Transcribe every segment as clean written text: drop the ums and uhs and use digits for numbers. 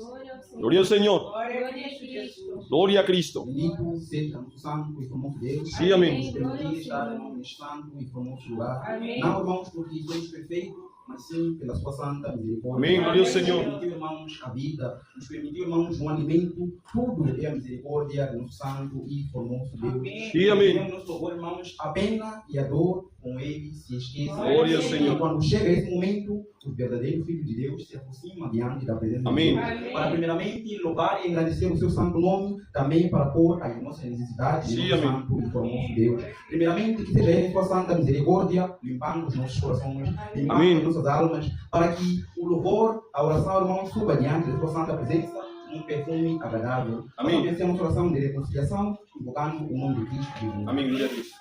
Glória ao Senhor. Glória a Cristo. Bendito seja o santo e famoso Deus. Sim, amém. Nos permitir estar neste santo e famoso lugar. Não, irmãos, porque somos perfeitos, mas sim pela sua santa misericórdia. Amém, glória ao Senhor. Nos permitiu, irmãos, a vida, nos permitiu, irmãos, um alimento, tudo é a misericórdia do nosso santo e famoso Deus. Sim, amém. Devemos nos louvor, irmãos, a pena e a dor com ele se esquece. Glória ao Senhor. E quando chega esse momento, o verdadeiro Filho de Deus se aproxima diante da presença Amém. de Deus. Para primeiramente louvar e agradecer o seu santo nome, também para pôr as nossas necessidades Sim, no amém. santo e famoso Deus. Primeiramente, que seja ele em sua santa misericórdia, limpando os nossos corações, limpando Amém. as nossas almas, para que o louvor, a oração, irmão, suba diante da sua santa presença, um perfume agradável. Amém. Essa é a nossa oração de reconciliação, invocando o nome de Cristo Jesus. Amém, glória a Cristo.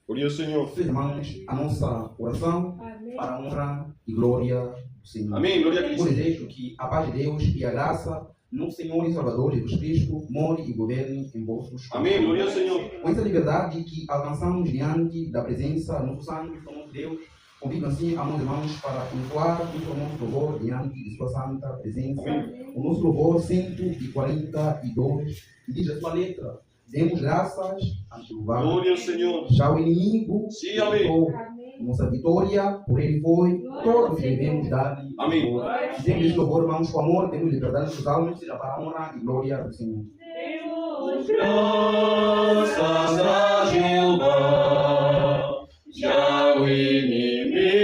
Glória ao Senhor. Irmãos, a nossa oração para a honra e glória do Senhor. Amém, glória a Eu Cristo. desejo que a paz de Deus e a graça do nosso Senhor e Salvador Jesus Cristo more e governe em vossos Amém, glória ao Senhor. Com essa liberdade que alcançamos diante da presença do nosso santo e famoso Deus, convido assim a meus irmãos para entoar o famoso louvor diante de sua santa presença. Amém. O nosso louvor 142 diz a sua letra: demos graças a Jeová. Glória ao Senhor. Já o inimigo Sim, amém. tentou nossa vitória, por ele foi, todos devemos dar-lhe Amém. louvor. Dizemos esse louvor, irmãos, com amor, temos liberdade dos almas, seja para a honra e glória do Senhor. Graças a Jeová, já o inimigo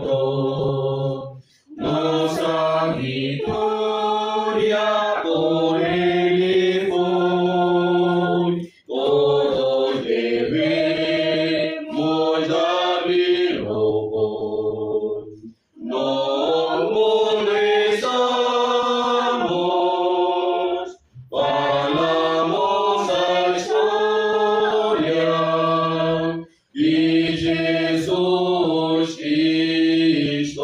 derrotou. Nossa vitória por ele foi. Todos devemos dar-lhe louvor. No mundo estamos, falamos a história de Jesus Cristo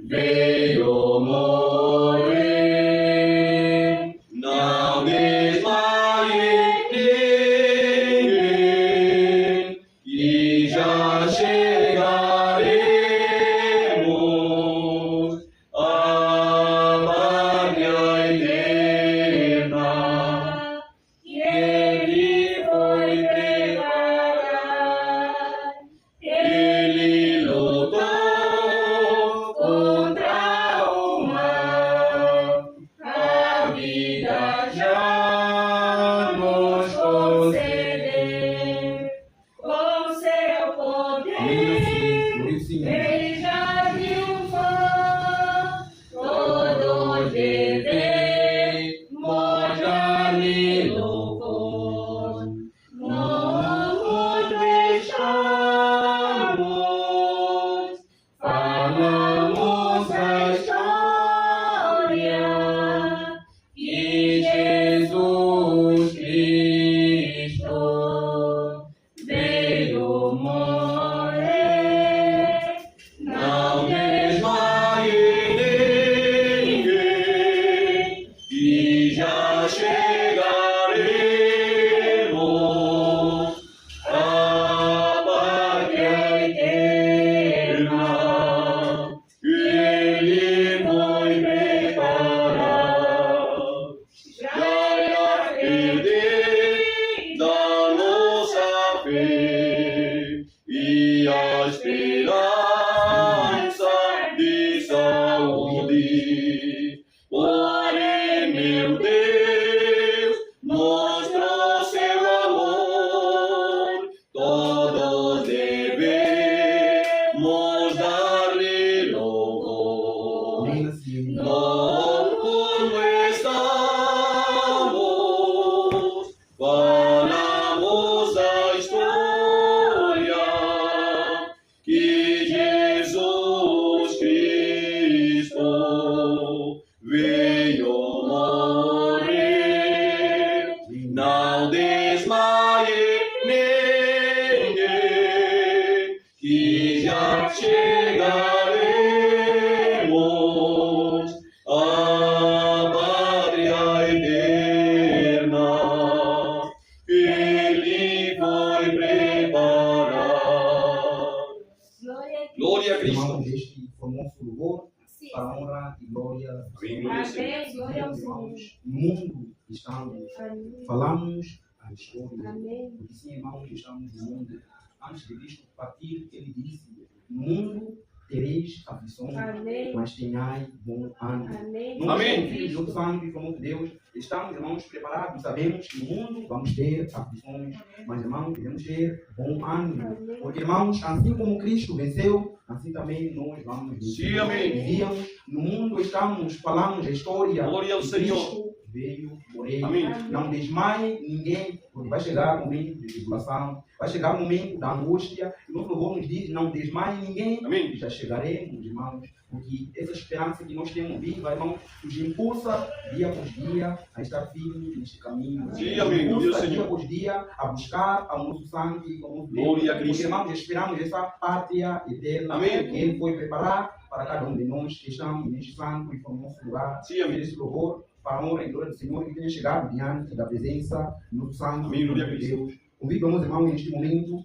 veio morrer. Não desmaie ninguém, e já chegaremos à pátria eterna que ele foi preparar. Ele lutou contra o mal, a vida já nos concedeu. Com seu poder, Glória ao Senhor. ele já triunfou. Todos devemos dar-lhe louvor. No mundo estamos, falamos a história que Jesus Cristo veio morrer. Não desmaie ninguém, e já chegaremos à pátria eterna que ele foi preparar. Já perder da nossa fé e a esperança de saúde. Porém, meu Deus mostrou seu amor. Todos devemos dar-lhe louvor. Amém, Senhor. No mundo estamos, falamos a história que Jesus Cristo veio morrer. Não desmaie ninguém, que já chegaremos à pátria eterna que ele foi preparar. Glória a Cristo. Irmãos, este famoso louvor para a honra e glória do Amém. Senhor. Glória ao Senhor. Irmãos, no mundo estamos, Amém. falamos a história. Amém. Porque sim, irmãos, estamos no mundo. Antes de Cristo partir, ele disse: no mundo tereis aflições, Amém. mas tenhai bom ânimo. Amém. Nós, Amém. filhos do sangue, como de Deus, estamos, irmãos, preparados. Sabemos que no mundo vamos ter aflições, mas, irmãos, devemos ter bom ânimo. Amém. Porque, irmãos, assim como Cristo venceu, assim também nós vamos vencer. Sim, amém. Vivíamos no mundo, estamos, falamos a história. Glória ao de Senhor. Cristo veio morrer. Amém. Não desmaie ninguém, porque vai chegar o momento de tribulação, vai chegar o momento da angústia. E o nosso louvor nos diz: não desmaie ninguém, Amém. já chegaremos, irmãos. Porque essa esperança que nós temos viva, irmãos, nos impulsa dia após dia a estar firmes neste caminho. Sim, amém. Nos Glória ao impulsa dia Senhor. após dia a buscar ao nosso sangue, ao nosso Deus. Glória a Cristo. Porque, irmãos, esperamos essa pátria eterna Amém. que Ele foi preparar para cada um de nós que estamos neste santo e famoso lugar. Sim, amém. Esse louvor para a honra e glória do Senhor que tenha chegado diante da presença no santo Amém, glória a de Cristo. Deus. Convido meus irmãos neste momento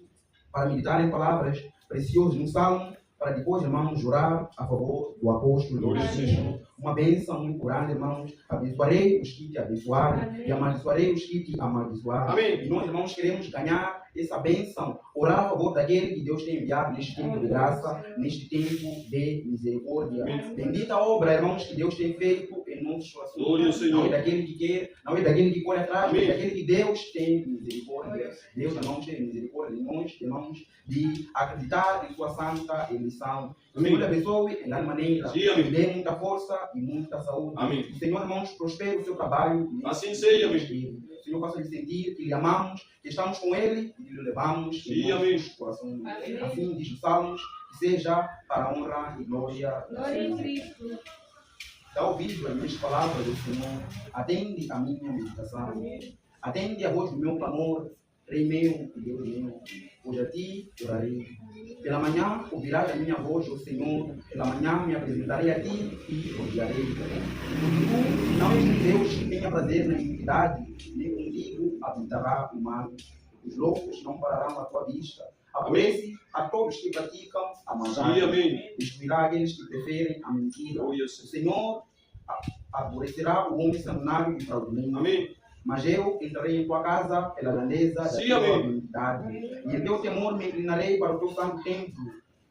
para meditar em palavras preciosas no Salmo, para depois, irmãos, jurar a favor do apóstolo. Glória ao Senhor. Uma bênção muito grande, irmãos. Abençoarei os que te abençoarem Amém. e amaldiçoarei os que te amaldiçoarem. Amém. E nós, irmãos, queremos ganhar essa bênção, orar a favor daquele que Deus tem enviado neste tempo de graça, neste tempo de misericórdia. Amém. Bendita a obra, irmãos, que Deus tem feito em nossos corações. Glória ao Senhor. Não é daquele que quer, não é daquele que corre atrás, mas Amém. é daquele que Deus tem misericórdia. Deus, irmãos, tem misericórdia de nós, irmãos, de acreditar em sua santa eleição. O Amém. Senhor abençoe em grande maneira, Sim, amém. lhe dê muita força e muita saúde. Amém. O Senhor, irmãos, prospere o seu trabalho. Assim seja, amém. O Senhor faça lhe sentir que lhe amamos, que estamos com Ele e que lhe levamos Sim, em amém. nossos corações. Amém. Assim diz o Salmos, que seja para a honra e glória do Glória a Senhor. Cristo. Dá ouvido às minhas palavras do Senhor, atende a minha meditação, Amém. atende a voz do meu clamor, Rei meu e Deus meu, hoje a ti orarei. Pela manhã ouvirás a minha voz, ó Senhor, pela manhã me apresentarei a ti e odiarei. Porque tu não és um Deus que tenha prazer na iniquidade, nem contigo habitará o mal. Os loucos não pararão à tua vista. Aborrece a todos que praticam a Sim, maldade. amém. Destruirá aqueles que preferem a mentira. Glória ao O Senhor. Senhor aborrecerá o homem sanguinário e fraudulento. Amém. Mas eu entrarei em tua casa pela grandeza da Sim, tua amém. bondade. E em teu temor me inclinarei para o teu santo templo.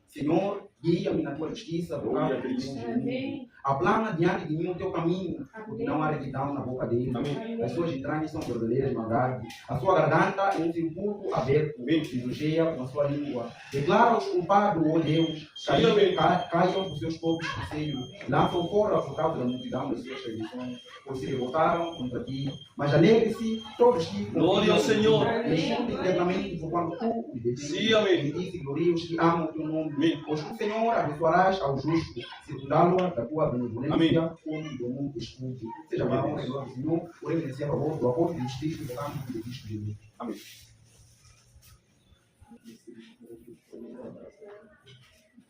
Senhor, guia-me na tua justiça, por Glória a causa do Cristo. teu nome. Amém. Aplana diante de mim o teu caminho, porque não há retidão na boca dele. Amém. As suas entranhas são verdadeiras maldade. A sua garganta é um sepulcro aberto, Amém. lisonjeia com a sua língua. Declara os culpados, ó Deus, Sim, amém. caiam os seus próprios conselhos. Lançam fora por causa da multidão das suas tradições, pois se revoltaram contra ti. Mas alegre-se todos que Glória ao Senhor. Escuta eternamente por quando tu me defendes. Sim, amém. Bendize e gloria os que amam o teu nome. Amém. Pois tu, Senhor, abençoarás ao justo, circundá-lo da tua benevolência, como do mundo escudo. Seja para a honra e glória do Senhor, oremos nesse favor do apóstolo de justiça e do santo de Cristo Jesus. Amém.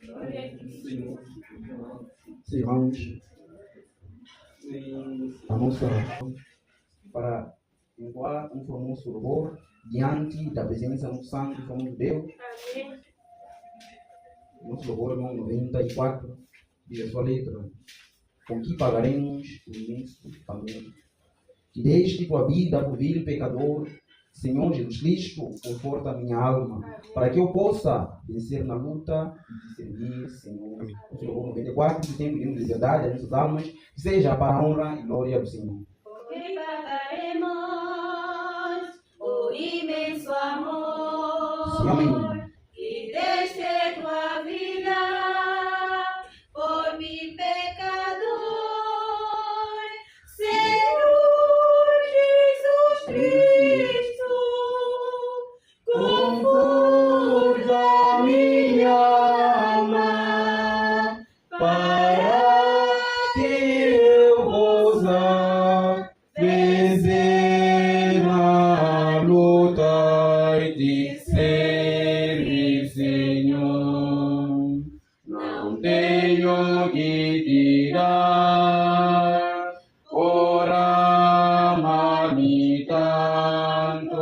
Glória a Cristo. Sim, vamos a nossa para envoar um famoso louvor diante da presença do santo e famoso Deus. Amém. Nosso louvor no 94 diz a sua letra: com que pagaremos o imenso amor? Que deste tua vida por vil pecador, Senhor Jesus Cristo, conforta a minha alma, para que eu possa vencer na luta e te servir, Senhor. Nosso louvor 94, que tem de liberdade a nossas almas, que seja para a honra e glória do Senhor. Porque pagaremos o imenso amor. Sim, amém. Que deste tua vida por mim pecador, Senhor Jesus Cristo, conforta minha alma, para que eu possa vencer na luta e te servir, Senhor. Não tenho que te dar por amar-me tanto.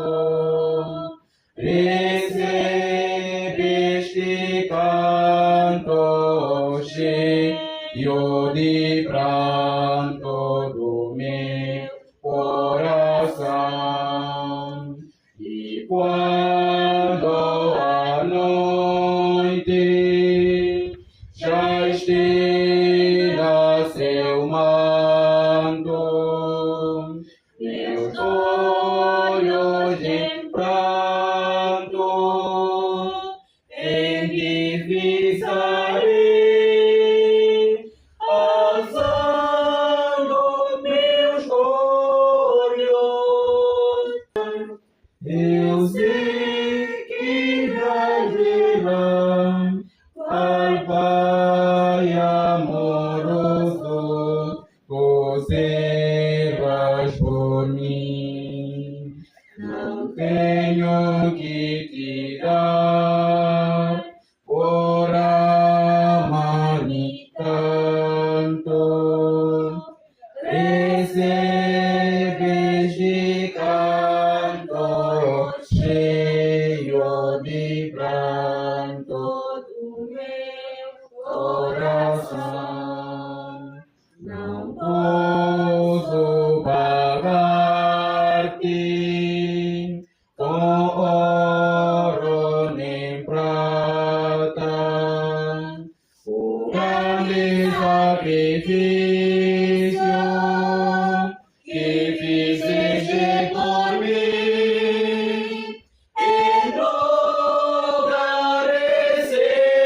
Recebe este canto de pranto do meu coração. E quando a noite já estenda seu manto, meus olhos em pranto em ti fixarei, alçando meus olhos. Eu sei que vais virá ao Pai amoroso, tu serás por mim. Não tenho que te dar por amar-me tanto. Recebes de canto cheio de pranto do meu coração. Não posso pagar-te com ouro nem prata o grande sacrifício que fizeste por mim. Em troca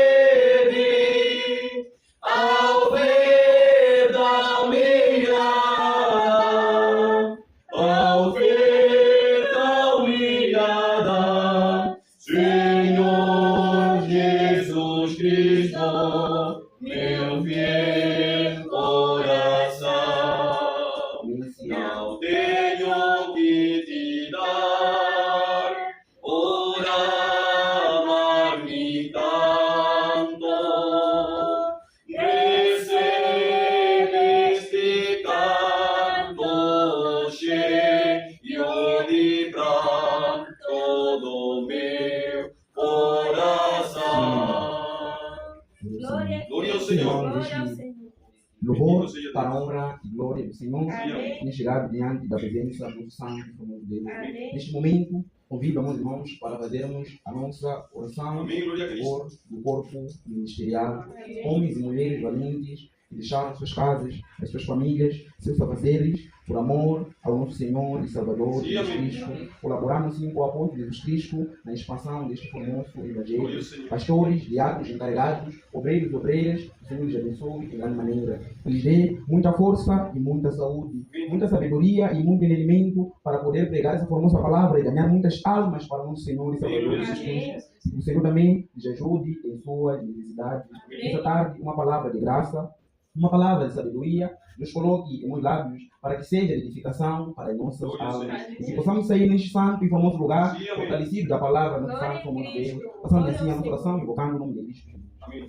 recebi a oferta humilhada, a oferta humilhada, Senhor Jesus Cristo, meu fiel coração. Não tenho que te dar por amar-me tanto. Recebes de canto cheio de pranto do meu coração. Glória ao Senhor. Louvor para a honra e glória do Senhor. Amém. Tem chegado diante da presença do Santo e do Deus. Amém. Neste momento, convido meus irmãos para fazermos a nossa oração Amém, glória a Cristo. do corpo ministerial. Homens e mulheres valentes que deixaram suas casas, as suas famílias, seus afazeres, por amor ao nosso Senhor e Salvador Sim, Jesus amém. Cristo, colaborando assim com o apóstolo Jesus Cristo na expansão deste famoso Glória Evangelho. ao Senhor. Pastores, diáconos, encarregados, obreiros e obreiras, o Senhor lhes abençoe de grande maneira. Lhes dê muita força e muita saúde, muita sabedoria e muito entendimento para poder pregar essa formosa palavra e ganhar muitas almas para o nosso Senhor e Salvador Jesus Cristo. E o Senhor também lhes ajude em suas necessidades. Esta tarde, uma palavra de graça, uma palavra de sabedoria, nos coloque em meus lábios para que seja de edificação para as nossas almas. E que possamos sair neste santo e famoso lugar, Sim, amém. fortalecidos da palavra do santo e famoso Deus. Passamos assim a nossa oração, invocando o nome de Cristo. Amém.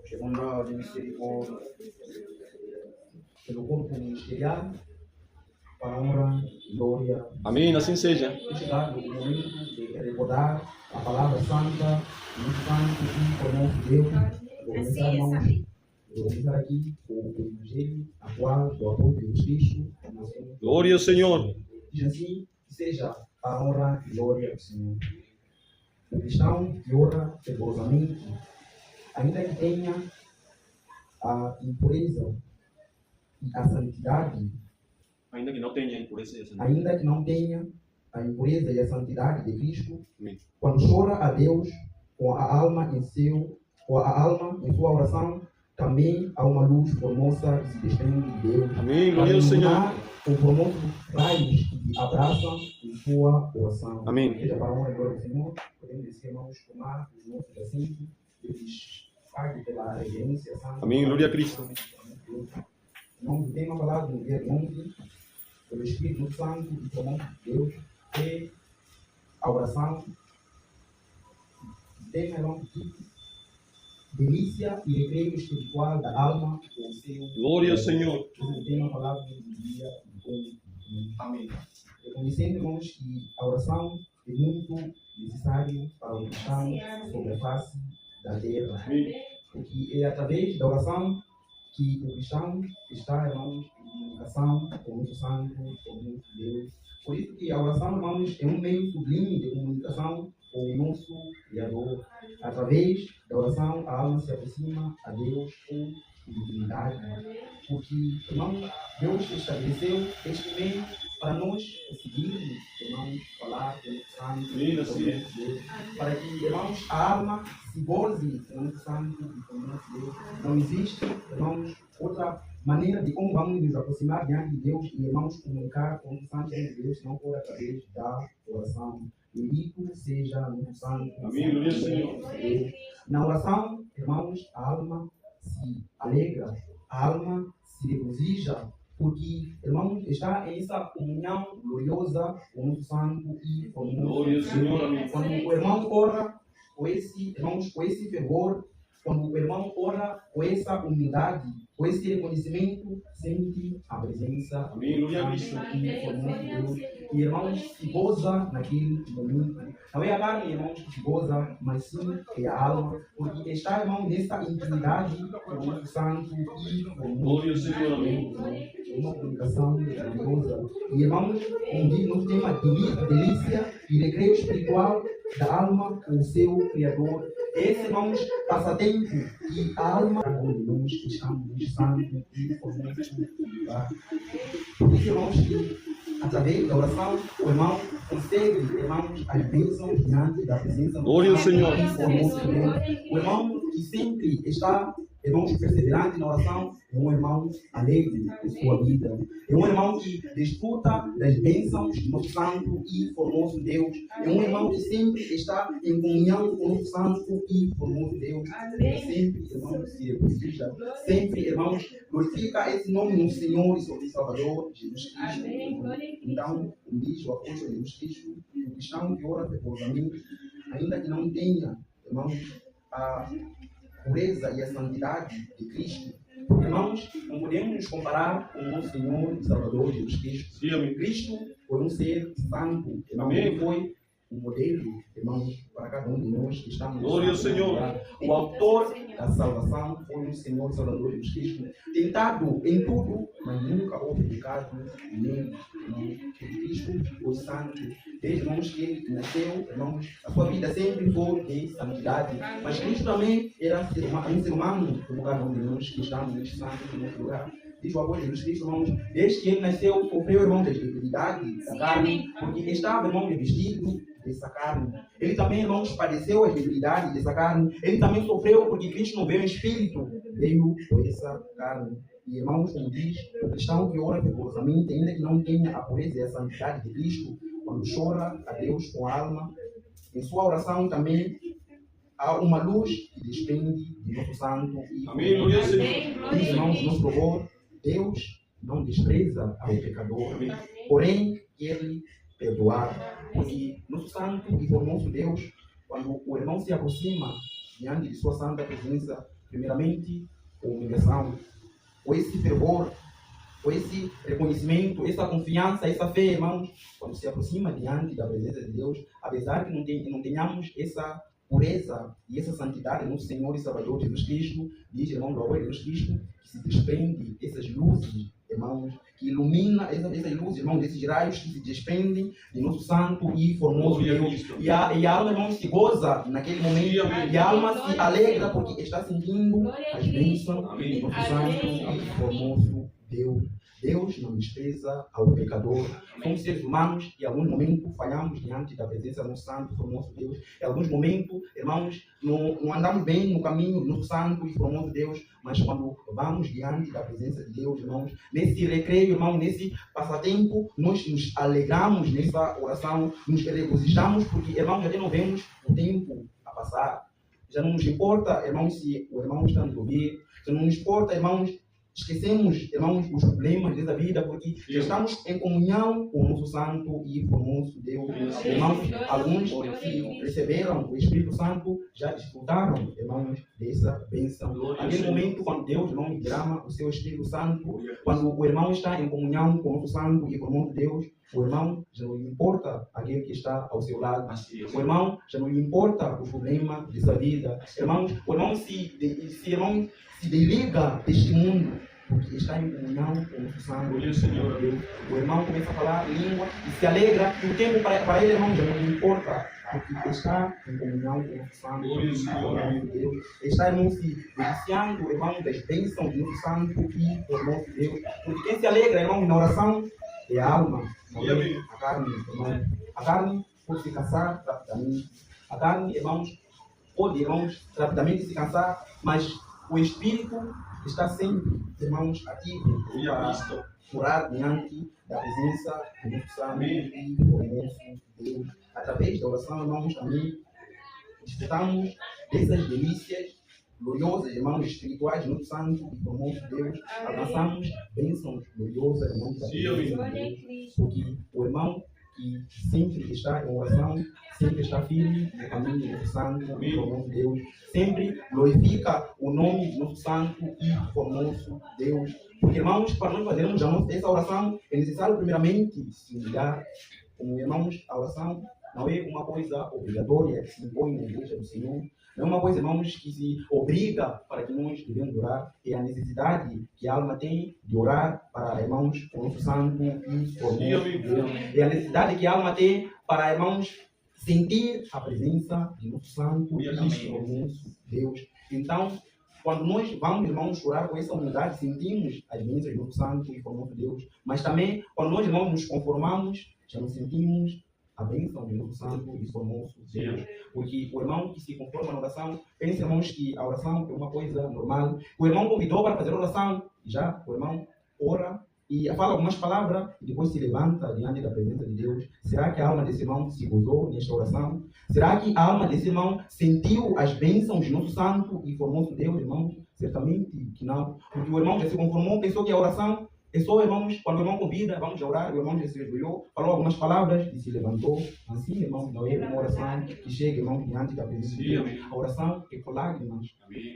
Segunda de misericórdia, pelo corpo ministerial, para a honra e glória. Amém, assim seja. Tem chegado o momento de recordar a palavra santa, muito santo e famoso Deus. Vou começar, irmãos, vou começar aqui com o Evangelho, a qual o apóstolo Jesus Cristo nasceu. Glória ao Senhor. Diz assim, que seja a honra e glória do Senhor. O cristão que ora fervorosamente, ainda que tenha a impureza e a santidade, Ainda que não tenha impureza e essa. ainda que não tenha a impureza e a santidade de Cristo, Amém. quando chora a Deus com a alma em sua oração, também há uma luz formosa que se desprende de Deus. Amém, Para glória ao Senhor. iluminar o formoso raios que te abraçam em sua oração. Amém. Seja para a honra e glória do Senhor, podemos dizer, irmãos, tomar os nossos assentos, eles paguem pela reverência santa. Amém, glória a Cristo. Em nome do tema falado no dia de ontem, pelo Espírito Santo e pelo nome de Deus, é a oração. O tema é longo título: delícia e recreio espiritual da alma com seu. Glória ao Senhor. Esse é o tema falado no dia de ontem. Amém. Reconhecendo, irmãos, que a oração é muito necessário para o cristão sobre a face da terra. Amém. Porque é através da oração que o cristão está, irmãos, em comunicação com o nosso Santo, com o nosso Deus. Por isso que a oração, irmãos, é um meio sublime de comunicação com o nosso Criador. Através da oração, a alma se aproxima a Deus com intimidade. Porque, irmãos, Deus estabeleceu este meio para nós conseguirmos, irmãos, falar com o Santo, Amém, com o assim. nosso Deus. Para que, irmãos, a alma se goze com o nosso Santo e com o nosso Deus. Não existe, irmãos, outra maneira de como vamos nos aproximar diante de Deus e, irmãos, comunicar com o Santo de Deus, não for através da oração. Bendito seja o Santo. Amém, glória ao Senhor. Na oração, irmãos, a alma se alegra, a alma se regozija, porque, irmãos, está em essa comunhão gloriosa com o nosso Santo e com o Glória ao nosso Senhor, Deus. amém. Quando o irmão ora com esse, irmãos, com esse fervor, quando o irmão ora com essa humildade, com esse reconhecimento, sente a presença Amém, glória a do Deus. Santo e com o nosso Deus. E, irmãos, se goza naquele momento. Não é a carne, irmãos, que se goza, mas sim é a alma, porque está, irmão, nessa intimidade com o nosso Santo e com o Glória ao nosso Senhor, amém. É uma comunicação gloriosa. E, irmãos, como diz no tema, delícia e recreio espiritual da alma com o seu Criador. Esse, irmãos, passatempo que a alma onde nós estamos no Santo e com o nosso lugar. Por isso, irmãos, que através da oração, o irmão consegue, irmãos, as bênçãos diante da presença do Glória ao Senhor. O irmão que sempre está, irmãos, perseverante na oração, é um irmão alegre em sua vida. É um irmão que desfruta das bênçãos do nosso Santo e formoso Deus. É um irmão que sempre está em comunhão com o nosso Santo e formoso Deus. Sempre, irmãos, se regozija. Sempre, irmãos, glorifica esse nome do Senhor e seu Salvador, Jesus Cristo. Então, como diz o apóstolo Jesus Cristo, o cristão que ora fervorosamente, ainda que não tenha, irmãos, a pureza e a santidade de Cristo, irmãos, não podemos nos comparar com o nosso Senhor e Salvador Jesus Cristo. Sim, amém. Cristo foi um ser santo, irmão, Amém. ele foi um modelo, irmãos, para cada um de nós que estamos. Glória ao Senhor. O autor da salvação foi o Senhor e Salvador Jesus Cristo, tentado em tudo, mas nunca houve pecado nele. Cristo, o santo, desde, irmãos, que ele nasceu, irmãos, a sua vida sempre foi de santidade. Mas Cristo também era um ser humano, como cada um de nós que estamos neste santo, neste lugar. Diz o apóstolo Jesus Cristo, irmãos, desde que ele nasceu, sofreu, irmãos, as debilidades da carne, porque estava, irmão, revestido dessa carne. Ele também, irmãos, padeceu as debilidades dessa carne. Ele também sofreu porque Cristo não veio em espírito, veio por essa carne. E, irmãos, como diz, o cristão que ora fervorosamente, ainda que não tenha a pureza e a santidade de Cristo, quando chora a Deus com a alma, em sua oração também há uma luz que despende de nosso santo e Amém, glória ao Senhor. diz, irmãos, nosso louvor, Deus não despreza ao pecador, Amém. porém ele perdoar. Porque nosso santo e formoso Deus, quando o irmão se aproxima diante de sua santa presença, primeiramente, com humilhação, com esse fervor, com esse reconhecimento, essa confiança, essa fé, irmãos, quando se aproxima diante da presença de Deus, apesar que não tenhamos essa pureza e essa santidade no Senhor e Salvador Jesus Cristo, diz, irmão, do amor de Jesus Cristo, que se desprende essas luzes, irmãos, que ilumina essas luzes, irmãos, desses raios que se desprendem de nosso santo e formoso Glória a Deus. Cristo. E a alma, irmãos, se goza naquele momento, e a alma se alegra porque está sentindo as bênçãos Amém. do nosso santo e formoso Deus. Deus não despreza ao pecador. Somos seres humanos e em alguns momentos falhamos diante da presença do nosso santo e formoso Deus. Em alguns momentos, irmãos, não andamos bem no caminho do nosso santo e formoso Deus, mas quando vamos diante da presença de Deus, irmãos, nesse recreio, irmão, nesse passatempo, nós nos alegramos nessa oração, nos regozijamos, porque, irmãos, já não vemos o tempo a passar. Já não nos importa, irmãos, se o irmão está nos ouvir, já não nos importa, irmãos, esquecemos, irmãos, os problemas dessa vida, porque já estamos em comunhão com o nosso santo e formoso Deus. Irmãos, alguns que receberam o Espírito Santo já desfrutaram, irmãos, dessa bênção. Naquele momento, quando Deus, irmão, derrama o seu Espírito Santo, quando o irmão está em comunhão com o nosso santo e formoso Deus, o irmão já não lhe importa aquele que está ao seu lado. Assim é. O irmão já não lhe importa o problema de sua vida. Irmãos, o irmão se desliga deste mundo, porque está em comunhão com o Santo. Glória ao Senhor. O irmão começa a falar língua e se alegra, e o tempo para ele, irmão, já não lhe importa, porque está em comunhão com o Santo. Glória ao Senhor. De Deus. Está, irmão, se deliciando, irmão, das bênçãos do Santo e do amor de Deus. Porque quem se alegra, irmão, na oração é a alma, não é a carne, irmão. A carne pode se cansar rapidamente. A carne, irmãos, pode, irmãos, rapidamente se cansar, mas o Espírito está sempre, irmãos, ativo para orar diante da presença do Santo e do nosso Deus. Através da oração, irmãos, também desfrutamos dessas delícias gloriosas, irmãos, espirituais no Santo e do nosso Deus. Alcançamos bênçãos gloriosas, irmãos, da presença de Deus. Porque o irmão que sempre está em oração, sempre está firme no caminho do Santo e do nosso Deus, sempre glorifica o nome do nosso Santo e do nosso Deus. Porque, irmãos, para nós fazermos essa oração, é necessário primeiramente se humilhar. Como, irmãos, a oração não é uma coisa obrigatória que se impõe na igreja do Senhor. Não é uma coisa, irmãos, que se obriga para que nós devemos orar. É a necessidade que a alma tem de orar para, irmãos, o nosso Santo e o nosso Deus. É a necessidade que a alma tem para, irmãos, sentir a presença do nosso Santo e do nosso Deus. Então, quando nós vamos, irmãos, orar com essa humildade, sentimos as bênçãos do nosso Santo e do nosso Deus. Mas também, quando nós, irmãos, nos conformamos, já não sentimos a bênção do nosso Santo e do nosso Deus. Porque o irmão que se conforma na oração, pensa, irmãos, que a oração é uma coisa normal. O irmão convidou para fazer oração, e já o irmão ora e fala algumas palavras e depois se levanta diante da presença de Deus. Será que a alma desse irmão se gozou nesta oração? Será que a alma desse irmão sentiu as bênçãos do nosso Santo e do nosso Deus, irmãos? Certamente que não. Porque o irmão já se conformou, pensou que a oração é só, irmãos, quando o irmão convida, vamos orar, o irmão já se ajoelhou, falou algumas palavras e se levantou. Assim, irmão, não é uma oração que chega, irmão, diante da presença de Deus. A oração é com lágrimas,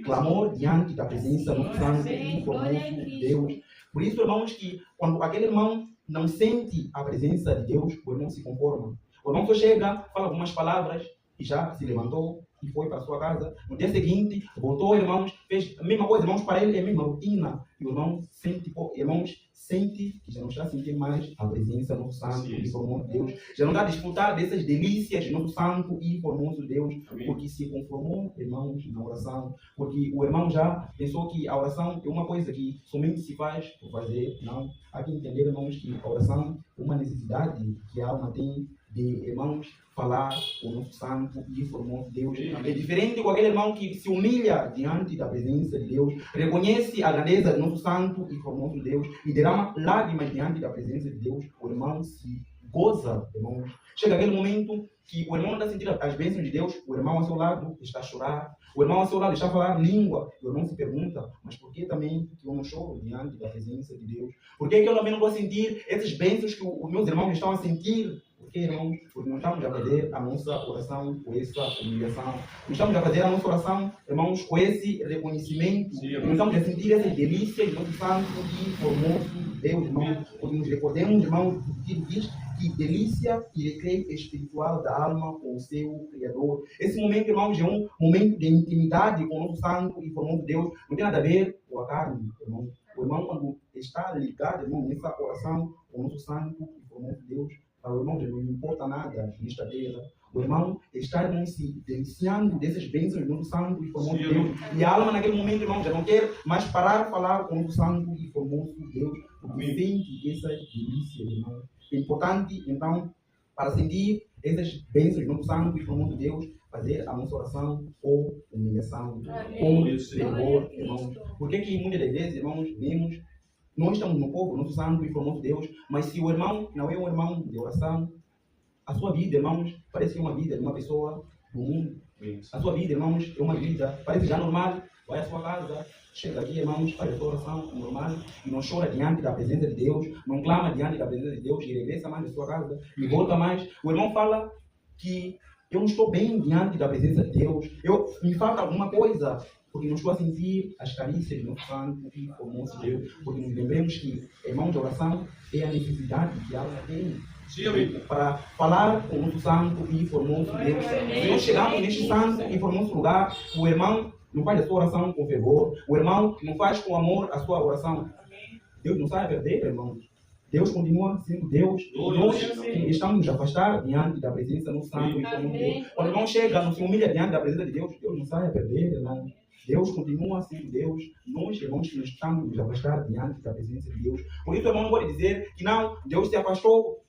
clamor diante da presença do Santo e do nosso Deus. Por isso, irmãos, que quando aquele irmão não sente a presença de Deus, o irmão se conforma. O irmão só chega, fala algumas palavras e já se levantou e foi para a sua casa. No dia seguinte, voltou, irmãos, fez a mesma coisa, irmãos, para ele é a mesma rotina. E o irmão sente, que já não está sentindo mais a presença do Santo e do nosso Deus. Já não está a desfrutar dessas delícias do nosso Santo e do nosso Deus. Porque se conformou, irmãos, na oração. Porque o irmão já pensou que a oração é uma coisa que somente se faz por fazer. Não. Há que entender, irmãos, que a oração é uma necessidade que a alma tem de, irmãos, falar o nosso Santo e o nosso Deus. É diferente de qualquer irmão que se humilha diante da presença de Deus, reconhece a grandeza do nosso Santo e do nosso Deus e derrama lágrimas diante da presença de Deus. O irmão se goza, irmãos. Chega aquele momento que o irmão não está sentindo as bênçãos de Deus, o irmão ao seu lado está a chorar, o irmão ao seu lado está a falar língua, e o irmão se pergunta, mas por que também que eu não choro diante da presença de Deus? Por que eu também não vou sentir essas bênçãos que os meus irmãos estão a sentir? Porque, irmãos, porque não estamos a fazer a nossa oração com essa humilhação. Não estamos a fazer a nossa oração, irmãos, com esse reconhecimento. Não estamos a sentir essas delícias do nosso Santo e do nosso Deus, irmãos. Porque nos recordemos, irmãos, que diz que delícia e recreio espiritual da alma com o seu Criador. Esse momento, irmãos, é um momento de intimidade com o nosso Santo e com o nosso Deus. Não tem nada a ver com a carne, irmão. O irmão, quando está ligado, irmão, nessa oração com o nosso Santo e com o nosso Deus, para o irmão já não importa nada nesta terra. O irmão está, irmão, se deliciando dessas bênçãos do nosso Santo e com o nosso Deus. E a alma, naquele momento, irmão, já não quer mais parar de falar com o nosso Santo e com o nosso Deus, porque sente essas delícias, irmão. É importante, então, para sentir essas bênçãos do nosso Santo e do nosso Deus, fazer a nossa oração com humilhação, com tremor, irmãos. Por que muitas das vezes, irmãos, vemos, nós estamos no povo, nosso Santo e do nosso Deus, mas se o irmão não é um irmão de oração, a sua vida, irmãos, parece que é uma vida de uma pessoa do mundo. A sua vida, irmãos, é uma vida, parece já normal, vai à sua casa, chega aqui, irmãos, faz a sua oração normal e não chora diante da presença de Deus, não clama diante da presença de Deus e regressa mais à sua casa e volta mais. O irmão fala que eu não estou bem diante da presença de Deus, me falta alguma coisa, porque não estou a sentir as carícias do nosso Santo e do nosso Deus, porque nos lembremos que, irmãos, a oração é a necessidade que a alma tem Sim, amém. Para falar com o nosso santo e formoso Deus. Se nós chegamos neste santo e formoso lugar, o irmão não faz a sua oração com fervor, o irmão não faz com amor a sua oração. Deus não sai a perder, irmão. Deus continua sendo Deus. Nós estamos nos afastar diante da presença do santo e formoso Deus. Quando o irmão chega, não se humilha diante da presença de Deus, Deus não sai a perder, irmão. Deus continua sendo Deus. Nós, irmãos, que nos estamos nos afastar diante da presença de Deus. Por isso, o irmão não pode dizer que não, Deus se afastou.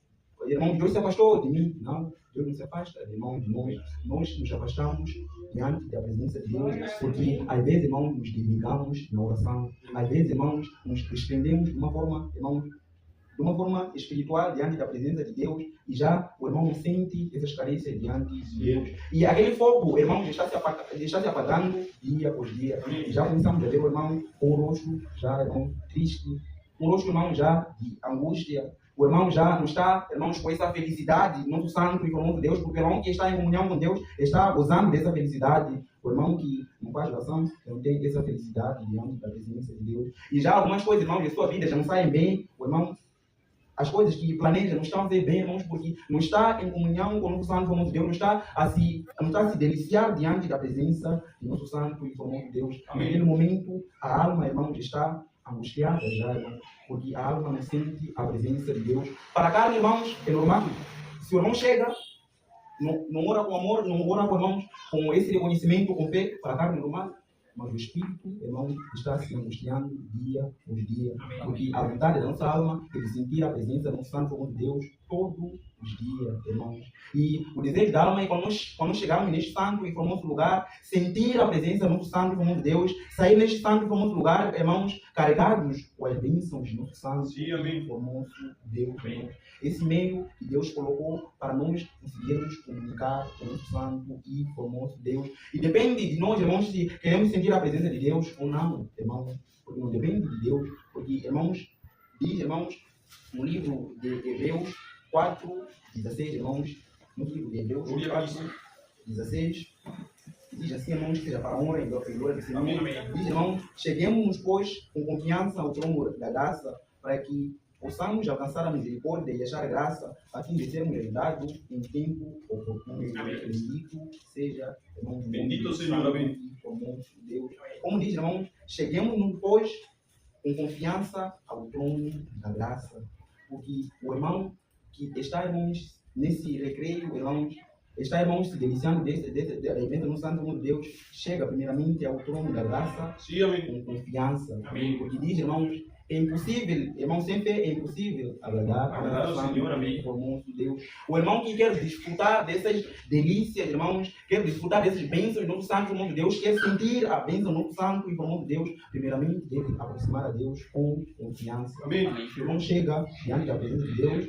Irmão, Deus se afastou de mim. Não, Deus não se afasta, irmão, de nós. Nós nos afastamos diante da presença de Deus, porque às vezes, irmãos, nos desligamos na oração. Às vezes, irmãos, nos desprendemos de uma forma, irmão, de uma forma espiritual diante da presença de Deus, e já o irmão sente essas carências diante de Deus. E aquele fogo, irmão, está se apagando dia por dia. E já começamos a ver o irmão com o rosto já, irmão, triste, com o rosto, irmão, já de angústia. O irmão já não está, irmãos, com essa felicidade, nosso santo e formoso Deus, porque o irmão que está em comunhão com Deus está gozando dessa felicidade. O irmão que não faz oração, não tem essa felicidade diante da presença de Deus. E já algumas coisas, irmãos, de sua vida já não saem bem. O irmão, as coisas que planeja não estão a fazer bem, irmãos, porque não está em comunhão com o nosso santo e formoso Deus, não está a se deliciar diante da presença do nosso santo e formoso Deus. Naquele momento, a alma, irmãos, está angustiada já, irmão, porque a alma não sente a presença de Deus. Para a carne, irmãos, é normal. Se o irmão chega, não ora com amor, não ora com irmãos, com esse reconhecimento, com fé, para a carne é normal. Mas o Espírito, irmão, está se angustiando dia por dia. Porque a vontade da nossa alma é de sentir a presença do Santo de Deus todos os dias, irmãos. E o desejo da alma é quando nós chegarmos neste santo e formoso lugar, sentir a presença do nosso santo e formoso Deus, sair neste santo e formoso lugar, irmãos, carregados com as bênçãos do nosso santo e formoso Deus. Irmãos. Esse meio que Deus colocou para nós conseguirmos comunicar com o nosso santo e formoso Deus. E depende de nós, irmãos, se queremos sentir a presença de Deus ou não, irmãos. Porque não depende de Deus. Porque, irmãos, diz, irmãos, no livro de Hebreus 4:16, irmãos, no livro de Hebreus 4:16, diz assim, irmãos, que seja para a honra e glória do Senhor. Diz, irmãos, cheguemos, pois, com confiança ao trono da graça, para que possamos alcançar a misericórdia e achar graça, a fim de sermos ajudados em tempo oportuno. Bendito seja, irmãos, Bendito Senhor, amém. Deus. Como diz, irmãos, cheguemos, pois, com confiança ao trono da graça, porque o irmão que está, irmãos, nesse recreio, irmãos, está, irmãos, se deliciando da evento no Santo Mundo de Deus, chega primeiramente ao trono da graça. Sim, amém. Com confiança. Amém. Porque diz, irmãos, é impossível, irmão, sempre é impossível agradar ao Senhor, amém. Formoso Deus. O irmão que quer desfrutar dessas delícias, irmãos, quer desfrutar dessas bênçãos do Santo e Formoso Deus, quer sentir a bênção do Santo e Formoso Deus, primeiramente deve aproximar a Deus com confiança. Amém. Se o irmão chega diante da presença de Deus,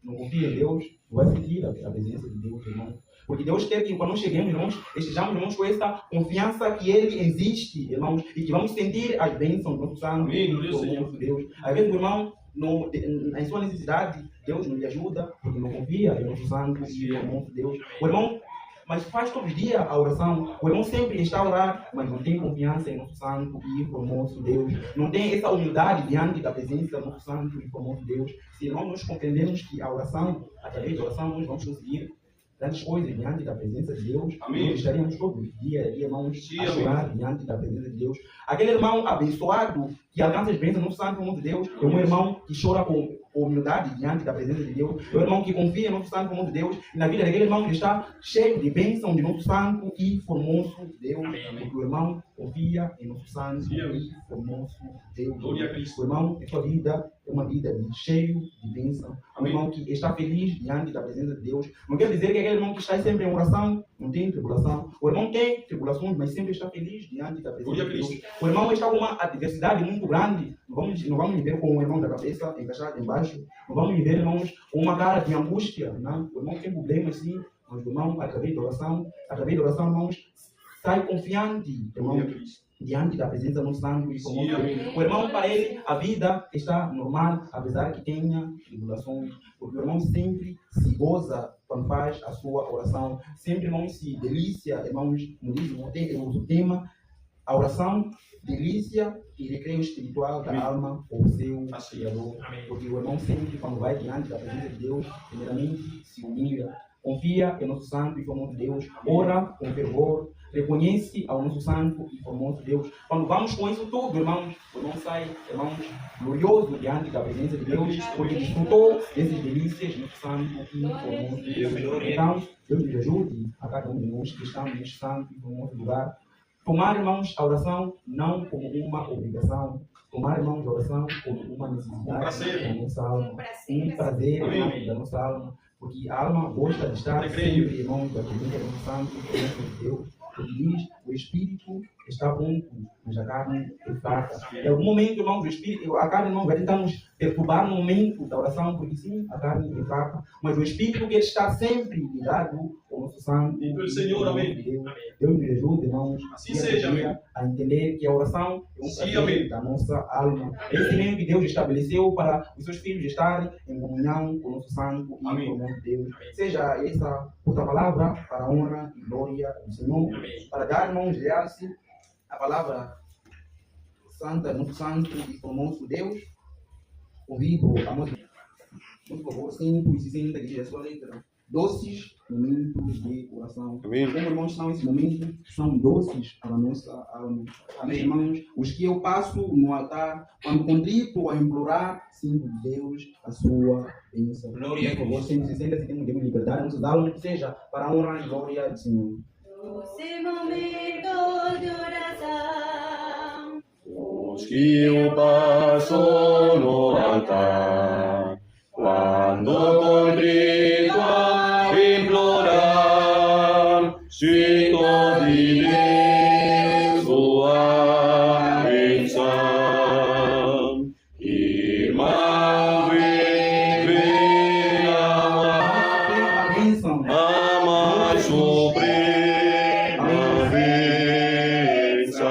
não confia em Deus, vai sentir a presença de Deus, irmão. Porque Deus quer que quando nós chegamos, irmãos, estejamos, irmãos, com essa confiança que Ele existe, irmãos, e que vamos sentir as bênçãos do nosso Santo e formoso Deus. Às vezes o irmão, em sua necessidade, Deus não lhe ajuda, porque não confia em nosso Santo e formoso Deus. O irmão, mas faz todos os dias a oração. O irmão sempre está a orar, mas não tem confiança em nosso Santo e formoso Deus. Não tem essa humildade diante da presença do nosso Santo e formoso Deus. Se não nós compreendemos que a oração, através da oração, nós vamos conseguir grandes coisas diante da presença de Deus. Amém. Nós estaríamos todos os dias, irmãos, Sim, a chorar diante da presença de Deus. Aquele irmão abençoado que alcança as bênçãos do nosso Santo e formoso Deus é um irmão que chora com humildade diante da presença de Deus. É um irmão que confia no nosso Santo e formoso Deus. E na vida daquele irmão que está cheio de bênção de nosso Santo e formoso Deus. Porque o irmão confia em nosso Santo e formoso Deus. Glória a Cristo. O irmão, em sua vida, é uma vida cheia de bênção. Um irmão que está feliz diante da presença de Deus. Não quer dizer que aquele irmão que está sempre em oração não tem tribulação. O irmão tem tribulações, mas sempre está feliz diante da presença de Deus. O irmão está com uma adversidade muito grande. Não vamos viver com o irmão da cabeça encaixado embaixo. Não vamos viver, irmãos, com uma cara de angústia. Não? O irmão tem problemas, sim, mas o irmão, através da oração, irmãos, sai confiante, irmão, diante da presença do Santo e formoso Deus. O irmão, para ele, a vida está normal, apesar que tenha tribulações. Porque o irmão sempre se goza quando faz a sua oração. Sempre, irmãos, se delícia, irmãos, no livro, o tema, a oração, delícia e recreio espiritual da alma ou seu Criador. Porque o irmão sempre, quando vai diante da presença de Deus, primeiramente se humilha, confia em nosso santo e famoso Deus, ora com fervor, reconhece ao nosso santo e famoso Deus. Quando vamos com isso tudo, irmãos, o irmão sai, irmãos, glorioso diante da presença de Deus, porque desfrutou dessas delícias no santo e famoso Deus. Então, Deus nos ajude a cada um de nós que estamos neste santo e famoso lugar. Tomar, irmãos, a oração não como uma obrigação. Tomar, irmãos, a oração como uma necessidade da nossa alma. Um prazer, irmãos, da nossa alma. Porque a alma gosta de estar sempre, irmãos, da presença do santo e famoso Deus. Ele diz, o espírito está pronto, mas a carne é fraca. Em algum momento, irmãos, a carne não vai tentar nos perturbar no momento da oração, porque sim, a carne é fraca, mas o espírito quer estar sempre ligado com o nosso santo. E pelo Senhor, amém. Deus nos ajude, irmãos, assim seja, amém, a entender que a oração é um sim, prazer da nossa alma. É esse meio que Deus estabeleceu para os seus filhos estarem em comunhão com o nosso santo e amém, com o nosso Deus. Seja essa outra palavra para a honra e glória do Senhor, amém, para dar, irmãos, realce a palavra santa, nosso santo e famoso Deus. Convido a música, por favor, simples e sem dizer a sua letra. Doces momentos de oração. amém. Como irmãos estão nesse momento, são doces para a nossa alma. Amém, irmãos? Os que eu passo no altar, quando contrito a implorar, sinto de Deus a sua bênção. Glória a Deus. Sempre se senta, se temos liberdade, nossas almas, que seja para a honra e glória do Senhor. Doce momento de oração. Os que eu passo no altar, quando contrito a implorar, sinto de Deus sua bênção. Irmão, vem a mais suprema bênção.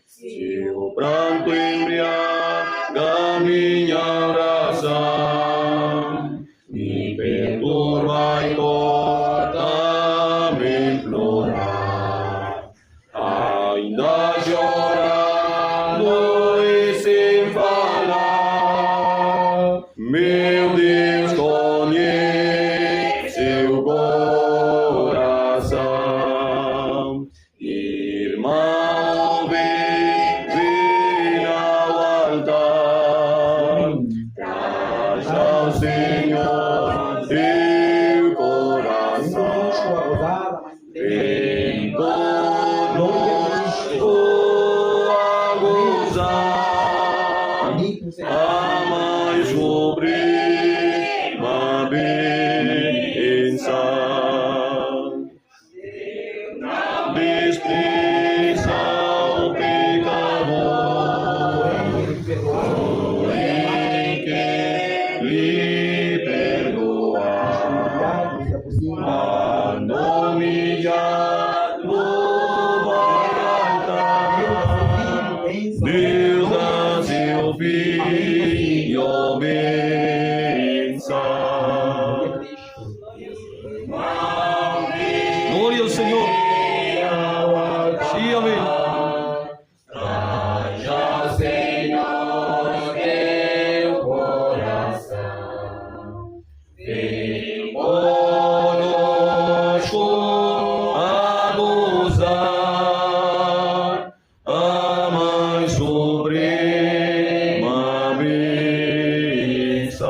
Seu pranto embriaga minha oração, me perturba e corta-me implorar. Ainda chorando e sem falar, meu Deus conhece o coração. Irmão, vem ao altar, traz ao Senhor teu coração. Vem conosco a gozar a mais suprema bênção. Não despreza o pecador, porém quer lhe perdoar. Quando humilhado vai altar, Deus a seu filho bênção. Glória ao Senhor. Sim, amém. Traz ao Senhor teu coração, vem conosco a gozar a mais suprema bênção.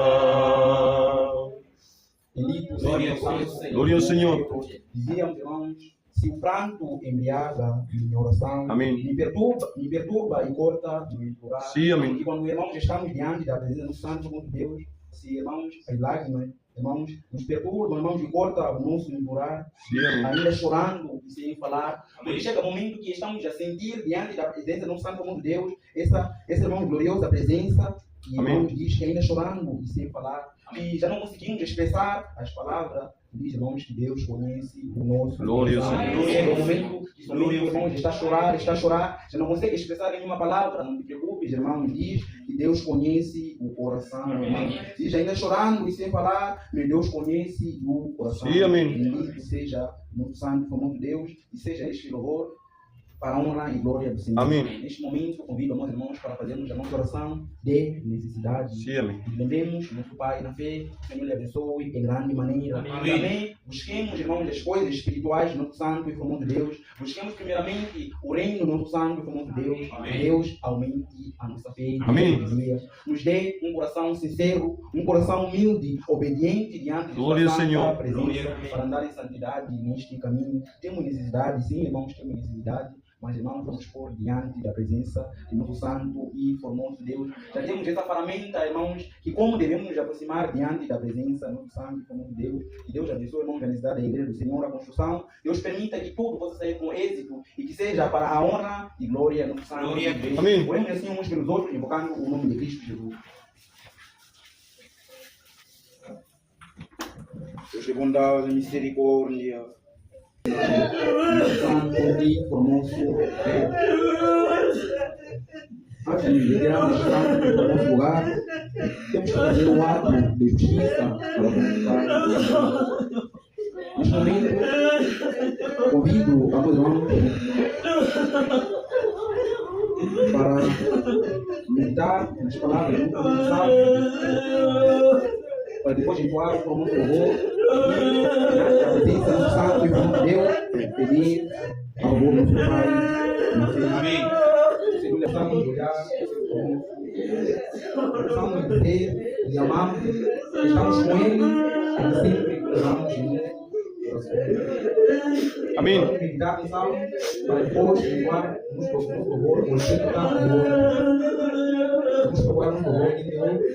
Glória ao Senhor. Dizíamos, irmãos, se o pranto embriaga minha oração, Amém. me perturba e corta meu implorar. Sim, amém. Porque quando, irmãos, estamos diante da presença do Santo de Deus, se, irmãos, as lágrimas, irmãos, nos perturbam, irmãos, e corta o nosso implorar, Sim, amém. ainda chorando e sem falar. Porque chega um momento que estamos a sentir diante da presença do Santo de Deus, essa irmão, gloriosa presença, e Amém. irmãos, diz que ainda chorando e sem falar, e já não conseguimos expressar as palavras. Diz, irmãos, que Deus conhece o nosso Glória ao coração. Senhor. Chega um momento que somente, irmãos, está a chorar, já não consegue expressar nenhuma palavra. Não te preocupes, irmãos, diz que Deus conhece o coração. Irmãos. Diz, ainda chorando e sem falar, mas Deus conhece o coração. Sim, amém. Bendito seja nosso santo, famoso Deus, e seja este louvor para a honra e glória do Senhor. Amém. Neste momento, convido a meus irmãos para fazermos a nossa oração de necessidade. Sim, amém. Lembremos nosso Pai na fé, o Senhor lhe abençoe de grande maneira. Amém. Busquemos, irmãos, as coisas espirituais do nosso Santo e famoso Deus. Busquemos primeiramente o reino do nosso Santo e famoso Deus. Amém. Deus aumente a nossa fé. Amém. Nos dê um coração sincero, um coração humilde, obediente diante de Glória sua ao Senhor. santa presença para andar em santidade neste caminho. Temos necessidade, sim, irmãos, temos necessidade. Mas, irmãos, vamos pôr diante da presença de nosso Santo e formoso Deus. Já temos essa ferramenta, irmãos, que como devemos nos aproximar diante da presença de nosso Santo e formoso Deus. E Deus abençoe, irmãos, a necessidade da Igreja do Senhor, a construção. Deus permita que tudo possa sair com êxito e que seja para a honra e glória do nosso Santo e Deus. Amém. Oremos assim uns pelos outros, invocando o nome de Cristo Jesus. Deus de bondade e misericórdia, Santo e formoso Deus. Antes de retirarmos o Santo do nosso lugar, temos que fazer um ato de justiça para comunicar. Neste momento, convido a meus irmãos para meditar nas palavras do Santo, para depois entoar o formoso louvor, na presença do Santo e do Deus, pedir ao bom nosso Pai na fé. Senhor, estamos olhar, estamos entender e amar, estamos com Ele, e sempre oramos em nosso coração. Amém. Vamos meditar no Salmo, para depois entoar o nosso louvor, com o Espírito Santo de Deus. Vamos procurar um louvor de Deus.